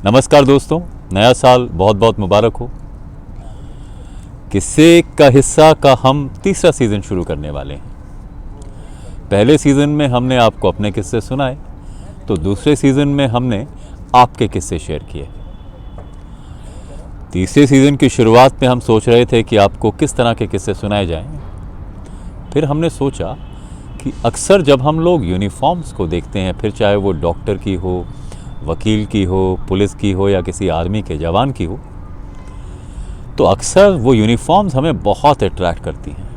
नमस्कार दोस्तों, नया साल बहुत बहुत मुबारक हो। किस्से का हिस्सा का हम तीसरा सीज़न शुरू करने वाले हैं। पहले सीज़न में हमने आपको अपने किस्से सुनाए, तो दूसरे सीज़न में हमने आपके किस्से शेयर किए। तीसरे सीज़न की शुरुआत में हम सोच रहे थे कि आपको किस तरह के किस्से सुनाए जाएं। फिर हमने सोचा कि अक्सर जब हम लोग यूनिफॉर्म्स को देखते हैं, फिर चाहे वो डॉक्टर की हो, वकील की हो, पुलिस की हो या किसी आर्मी के जवान की हो, तो अक्सर वो यूनिफॉर्म्स हमें बहुत अट्रैक्ट करती हैं।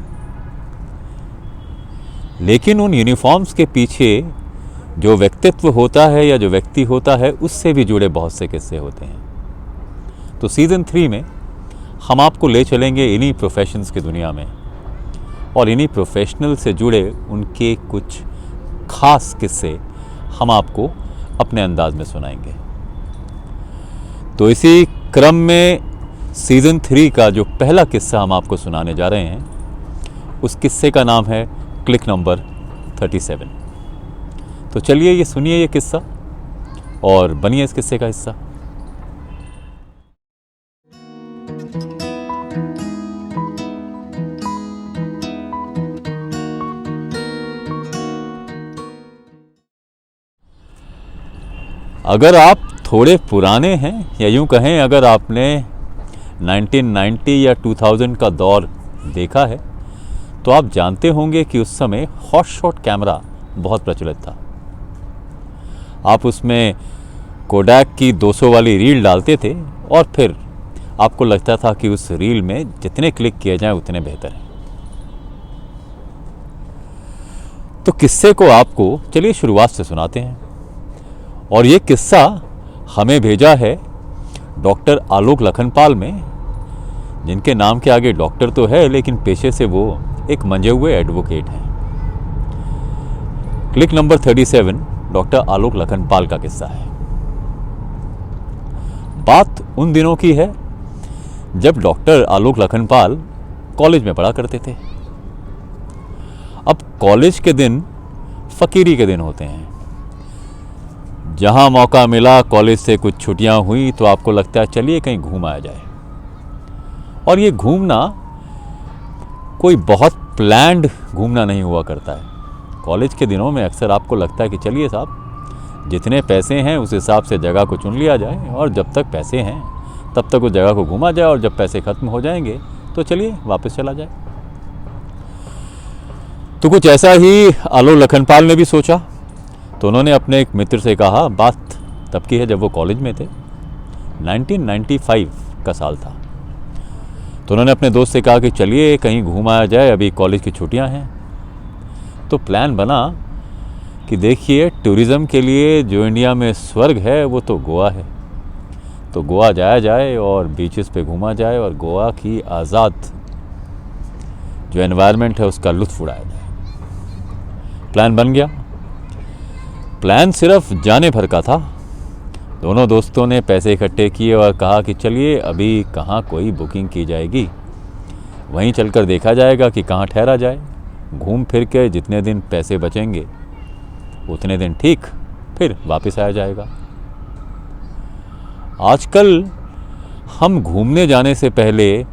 लेकिन उन यूनिफॉर्म्स के पीछे जो व्यक्तित्व होता है या जो व्यक्ति होता है, उससे भी जुड़े बहुत से किस्से होते हैं। तो सीज़न 3 में हम आपको ले चलेंगे इन्हीं प्रोफेशंस की दुनिया में और इन्हीं प्रोफेशनल से जुड़े उनके कुछ खास किस्से हम आपको अपने अंदाज में सुनाएंगे। तो इसी क्रम में सीज़न 3 का जो पहला किस्सा हम आपको सुनाने जा रहे हैं, उस किस्से का नाम है क्लिक नंबर 37। तो चलिए ये सुनिए ये किस्सा और बनिए इस किस्से का हिस्सा। अगर आप थोड़े पुराने हैं या यूँ कहें अगर आपने 1990 या 2000 का दौर देखा है, तो आप जानते होंगे कि उस समय हॉट शॉट कैमरा बहुत प्रचलित था। आप उसमें कोडैक की 200 वाली रील डालते थे और फिर आपको लगता था कि उस रील में जितने क्लिक किए जाएं उतने बेहतर हैं। तो किस्से को आपको चलिए शुरुआत से सुनाते हैं। और ये किस्सा हमें भेजा है डॉक्टर आलोक लखनपाल में, जिनके नाम के आगे डॉक्टर तो है लेकिन पेशे से वो एक मंजे हुए एडवोकेट हैं। क्लिक नंबर 37 डॉक्टर आलोक लखनपाल का किस्सा है। बात उन दिनों की है जब डॉक्टर आलोक लखनपाल कॉलेज में पढ़ा करते थे। अब कॉलेज के दिन फकीरी के दिन होते हैं। जहाँ मौका मिला, कॉलेज से कुछ छुट्टियाँ हुई तो आपको लगता है चलिए कहीं घूम आया जाए। और ये घूमना कोई बहुत प्लान्ड घूमना नहीं हुआ करता है। कॉलेज के दिनों में अक्सर आपको लगता है कि चलिए साहब, जितने पैसे हैं उस हिसाब से जगह को चुन लिया जाए और जब तक पैसे हैं तब तक उस जगह को घूमा जाए, और जब पैसे ख़त्म हो जाएंगे तो चलिए वापस चला जाए। तो कुछ ऐसा ही आलोक लखनपाल ने भी सोचा। तो उन्होंने अपने एक मित्र से कहा, बात तब की है जब वो कॉलेज में थे, 1995 का साल था। तो उन्होंने अपने दोस्त से कहा कि चलिए कहीं घूम आया जाए, अभी कॉलेज की छुट्टियां हैं। तो प्लान बना कि देखिए, टूरिज़्म के लिए जो इंडिया में स्वर्ग है वो तो गोवा है। तो गोवा जाया जाए और बीचेस पे घूमा जाए और गोवा की आज़ाद जो एनवायरनमेंट है उसका लुत्फ़ उड़ाया जाए। प्लान बन गया। प्लान सिर्फ जाने भर का था। दोनों दोस्तों ने पैसे इकट्ठे किए और कहा कि चलिए अभी कहाँ कोई बुकिंग की जाएगी, वहीं चलकर देखा जाएगा कि कहाँ ठहरा जाए। घूम फिर के जितने दिन पैसे बचेंगे उतने दिन ठीक, फिर वापस आया जाएगा। आजकल हम घूमने जाने से पहले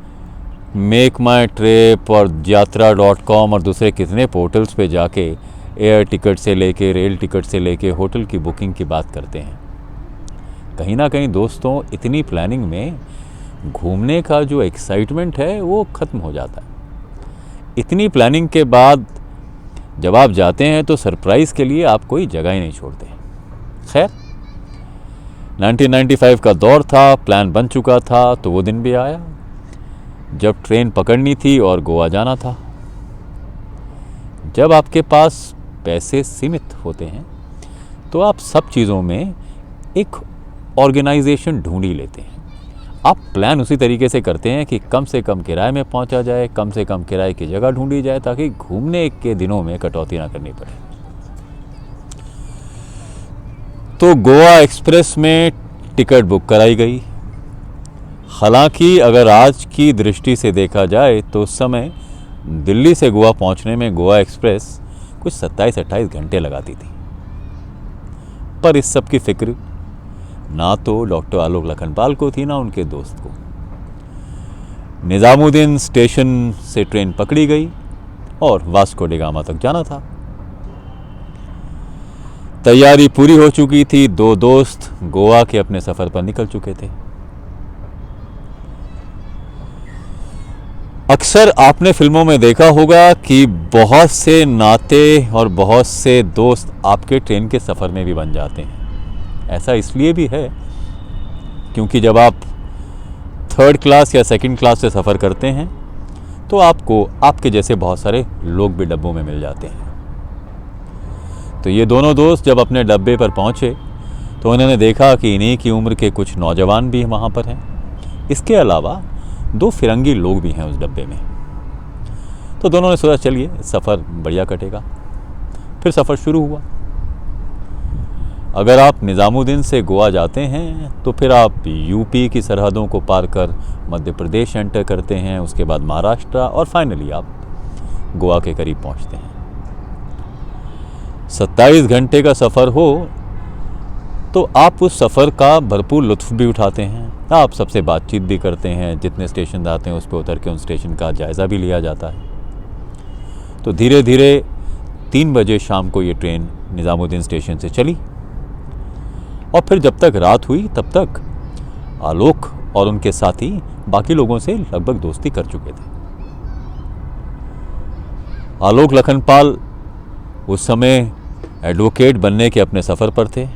मेक माई ट्रिप और यात्रा.com और दूसरे कितने पोर्टल्स पे जाके एयर टिकट से लेके, रेल टिकट से लेके होटल की बुकिंग की बात करते हैं। कहीं ना कहीं दोस्तों, इतनी प्लानिंग में घूमने का जो एक्साइटमेंट है वो ख़त्म हो जाता है। इतनी प्लानिंग के बाद जब आप जाते हैं तो सरप्राइज़ के लिए आप कोई जगह ही नहीं छोड़ते। खैर, 1995 का दौर था, प्लान बन चुका था। तो वो दिन भी आया जब ट्रेन पकड़नी थी और गोवा जाना था। जब आपके पास पैसे सीमित होते हैं तो आप सब चीज़ों में एक ऑर्गेनाइजेशन ढूंढ ही लेते हैं। आप प्लान उसी तरीके से करते हैं कि कम से कम किराए में पहुंचा जाए, कम से कम किराए की जगह ढूंढी जाए, ताकि घूमने के दिनों में कटौती ना करनी पड़े। तो गोवा एक्सप्रेस में टिकट बुक कराई गई। हालांकि अगर आज की दृष्टि से देखा जाए तो उस समय दिल्ली से गोवा पहुंचने में गोवा एक्सप्रेस कुछ 27-28 घंटे लगाती थी। पर इस सब की फिक्र ना तो डॉक्टर आलोक लखनपाल को थी, ना उनके दोस्त को। निज़ामुद्दीन स्टेशन से ट्रेन पकड़ी गई और वास्को डी गामा तक जाना था। तैयारी पूरी हो चुकी थी, दो दोस्त गोवा के अपने सफ़र पर निकल चुके थे। अक्सर आपने फिल्मों में देखा होगा कि बहुत से नाते और बहुत से दोस्त आपके ट्रेन के सफ़र में भी बन जाते हैं। ऐसा इसलिए भी है क्योंकि जब आप थर्ड क्लास या सेकंड क्लास से सफ़र करते हैं तो आपको आपके जैसे बहुत सारे लोग भी डब्बों में मिल जाते हैं। तो ये दोनों दोस्त जब अपने डब्बे पर पहुँचे तो उन्होंने देखा कि इन्हीं की उम्र के कुछ नौजवान भी वहाँ पर हैं। इसके अलावा 2 फिरंगी लोग भी हैं उस डब्बे में। तो दोनों ने सोचा चलिए सफ़र बढ़िया कटेगा। फिर सफ़र शुरू हुआ। अगर आप निज़ामुद्दीन से गोवा जाते हैं तो फिर आप यूपी की सरहदों को पार कर मध्य प्रदेश एंटर करते हैं, उसके बाद महाराष्ट्र और फाइनली आप गोवा के करीब पहुंचते हैं। 27 घंटे का सफ़र हो तो आप उस सफ़र का भरपूर लुत्फ़ भी उठाते हैं। आप सबसे बातचीत भी करते हैं, जितने स्टेशन आते हैं उस पर उतर के उन स्टेशन का जायज़ा भी लिया जाता है। तो धीरे धीरे 3 बजे शाम को ये ट्रेन निज़ामुद्दीन स्टेशन से चली और फिर जब तक रात हुई तब तक आलोक और उनके साथी बाकी लोगों से लगभग दोस्ती कर चुके थे। आलोक लखनपाल उस समय एडवोकेट बनने के अपने सफ़र पर थे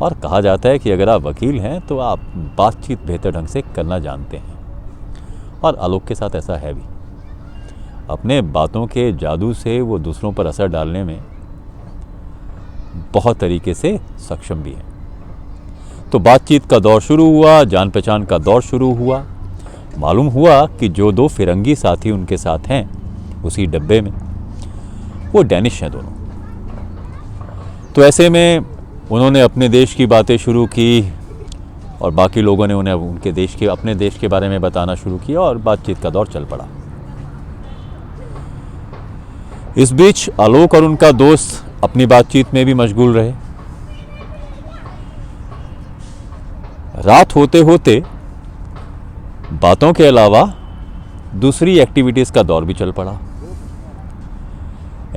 और कहा जाता है कि अगर आप वकील हैं तो आप बातचीत बेहतर ढंग से करना जानते हैं, और आलोक के साथ ऐसा है भी। अपने बातों के जादू से वो दूसरों पर असर डालने में बहुत तरीके से सक्षम भी हैं। तो बातचीत का दौर शुरू हुआ, जान पहचान का दौर शुरू हुआ। मालूम हुआ कि जो 2 फिरंगी साथी उनके साथ हैं उसी डब्बे में, वो डैनिश हैं दोनों। तो ऐसे में उन्होंने अपने देश की बातें शुरू की और बाकी लोगों ने उन्हें उनके देश के अपने देश के बारे में बताना शुरू किया और बातचीत का दौर चल पड़ा। इस बीच आलोक और उनका दोस्त अपनी बातचीत में भी मशगूल रहे। रात होते होते बातों के अलावा दूसरी एक्टिविटीज़ का दौर भी चल पड़ा।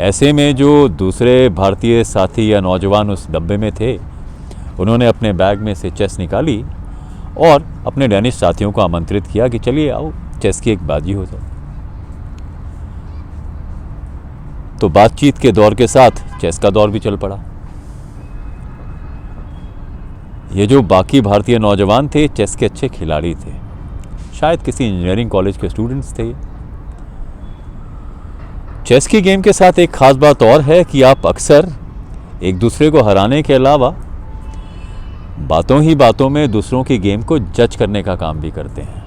ऐसे में जो दूसरे भारतीय साथी या नौजवान उस डब्बे में थे, उन्होंने अपने बैग में से चेस निकाली और अपने डैनिश साथियों को आमंत्रित किया कि चलिए आओ चेस की एक बाजी हो जाए। तो बातचीत के दौर के साथ चेस का दौर भी चल पड़ा। ये जो बाकी भारतीय नौजवान थे चेस के अच्छे खिलाड़ी थे, शायद किसी इंजीनियरिंग कॉलेज के स्टूडेंट्स थे। चेस की गेम के साथ एक ख़ास बात और है कि आप अक्सर एक दूसरे को हराने के अलावा बातों ही बातों में दूसरों की गेम को जज करने का काम भी करते हैं।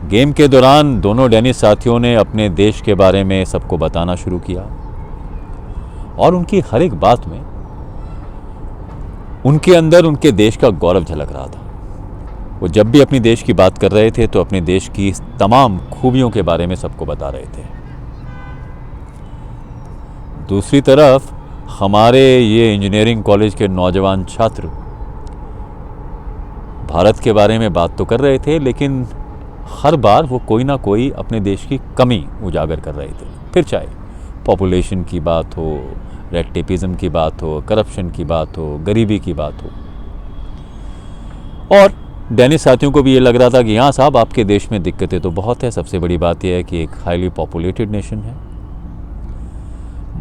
गेम के दौरान दोनों डैनिश साथियों ने अपने देश के बारे में सबको बताना शुरू किया और उनकी हर एक बात में उनके अंदर उनके देश का गौरव झलक रहा था। वो जब भी अपनी देश की बात कर रहे थे तो अपने देश की तमाम खूबियों के बारे में सबको बता रहे थे। दूसरी तरफ हमारे ये इंजीनियरिंग कॉलेज के नौजवान छात्र भारत के बारे में बात तो कर रहे थे, लेकिन हर बार वो कोई ना कोई अपने देश की कमी उजागर कर रहे थे। फिर चाहे पॉपुलेशन की बात हो, रेड टेपिज्म की बात हो, करप्शन की बात हो, गरीबी की बात हो। और डैनिश साथियों को भी ये लग रहा था कि हाँ साहब, आपके देश में दिक्कतें तो बहुत है, सबसे बड़ी बात यह है कि एक हाईली पॉपुलेटेड नेशन है।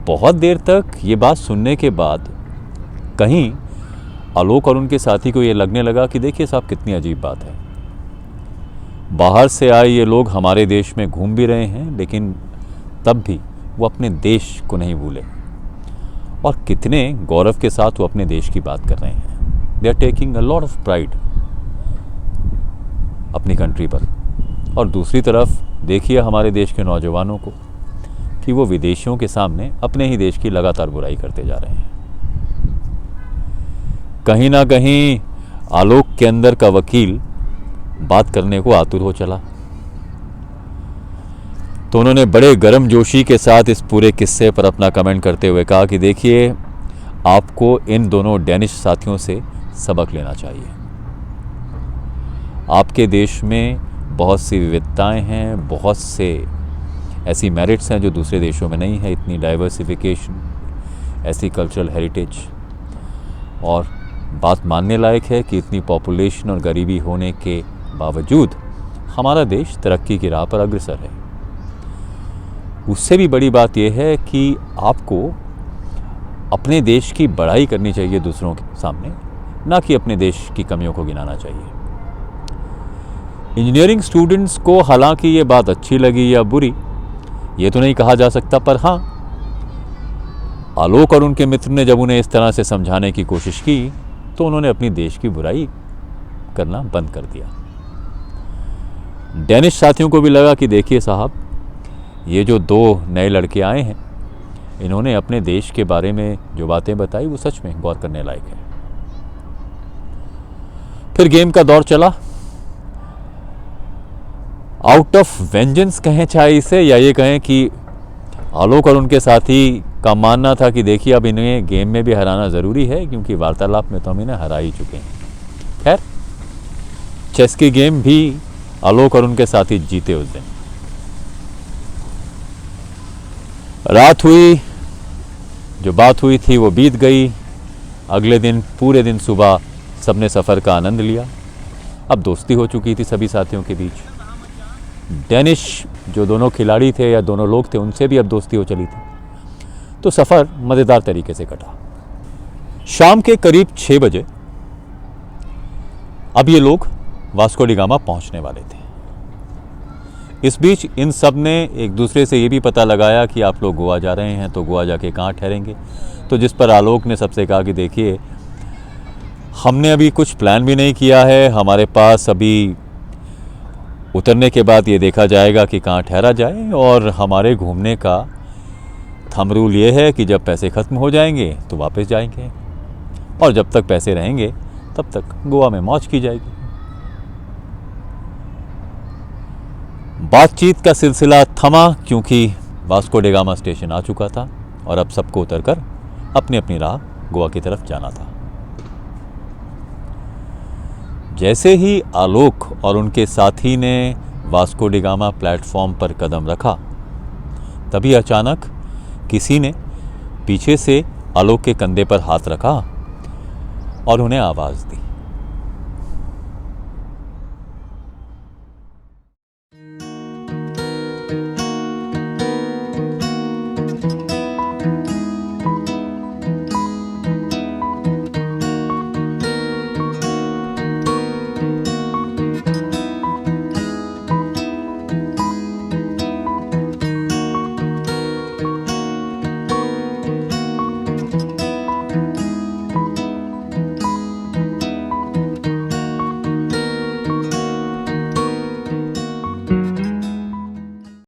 बहुत देर तक ये बात सुनने के बाद कहीं आलोक और उनके साथी को ये लगने लगा कि देखिए साहब, कितनी अजीब बात है। बाहर से आए ये लोग हमारे देश में घूम भी रहे हैं, लेकिन तब भी वो अपने देश को नहीं भूले और कितने गौरव के साथ वो अपने देश की बात कर रहे हैं। They are taking a lot of pride अपनी कंट्री पर। और दूसरी तरफ देखिए हमारे देश के नौजवानों को कि वो विदेशियों के सामने अपने ही देश की लगातार बुराई करते जा रहे हैं। कहीं ना कहीं आलोक के अंदर का वकील बात करने को आतुर हो चला। तो उन्होंने बड़े गर्मजोशी के साथ इस पूरे किस्से पर अपना कमेंट करते हुए कहा कि देखिए, आपको इन दोनों डेनिश साथियों से सबक लेना चाहिए। आपके देश में बहुत सी विविधताएं हैं, बहुत से ऐसी मेरिट्स हैं जो दूसरे देशों में नहीं है, इतनी डाइवर्सिफिकेशन, ऐसी कल्चरल हेरिटेज। और बात मानने लायक है कि इतनी पॉपुलेशन और गरीबी होने के बावजूद हमारा देश तरक्की की राह पर अग्रसर है। उससे भी बड़ी बात यह है कि आपको अपने देश की बड़ाई करनी चाहिए दूसरों के सामने, ना कि अपने देश की कमियों को गिनाना चाहिए। इंजीनियरिंग स्टूडेंट्स को हालांकि ये बात अच्छी लगी या बुरी, ये तो नहीं कहा जा सकता, पर हाँ, आलोक और उनके मित्र ने जब उन्हें इस तरह से समझाने की कोशिश की तो उन्होंने अपनी देश की बुराई करना बंद कर दिया। डेनिश साथियों को भी लगा कि देखिए साहब, ये जो दो नए लड़के आए हैं, इन्होंने अपने देश के बारे में जो बातें बताई वो सच में गौर करने लायक है। फिर गेम का दौर चला। आउट ऑफ वेंजेंस कहें चाहे इसे, या ये कहें कि आलोक और उनके साथी का मानना था कि देखिए अब इन्हें गेम में भी हराना ज़रूरी है, क्योंकि वार्तालाप में तो हम इन्हें हरा ही चुके हैं। खैर, चेस की गेम भी आलोक और उनके साथी जीते उस दिन। रात हुई, जो बात हुई थी वो बीत गई। अगले दिन पूरे दिन सुबह सबने सफ़र का आनंद लिया। अब दोस्ती हो चुकी थी सभी साथियों के बीच। डेनिश जो दोनों खिलाड़ी थे या दोनों लोग थे, उनसे भी अब दोस्ती हो चली थी। तो सफ़र मज़ेदार तरीके से कटा। शाम के करीब 6 बजे अब ये लोग वास्को डी गामा पहुंचने वाले थे। इस बीच इन सब ने एक दूसरे से ये भी पता लगाया कि आप लोग गोवा जा रहे हैं, तो गोवा जाके कहाँ ठहरेंगे। तो जिस पर आलोक ने सबसे कहा कि देखिए, हमने अभी कुछ प्लान भी नहीं किया है, हमारे पास अभी उतरने के बाद ये देखा जाएगा कि कहाँ ठहरा जाए, और हमारे घूमने का थंब रूल ये है कि जब पैसे ख़त्म हो जाएंगे तो वापस जाएंगे, और जब तक पैसे रहेंगे तब तक गोवा में मौज की जाएगी। बातचीत का सिलसिला थमा, क्योंकि वास्को डी गामा स्टेशन आ चुका था और अब सबको उतरकर अपनी अपनी राह गोवा की तरफ जाना था। जैसे ही आलोक और उनके साथी ने वास्को डी गामा प्लेटफॉर्म पर कदम रखा, तभी अचानक किसी ने पीछे से आलोक के कंधे पर हाथ रखा और उन्हें आवाज़ दी।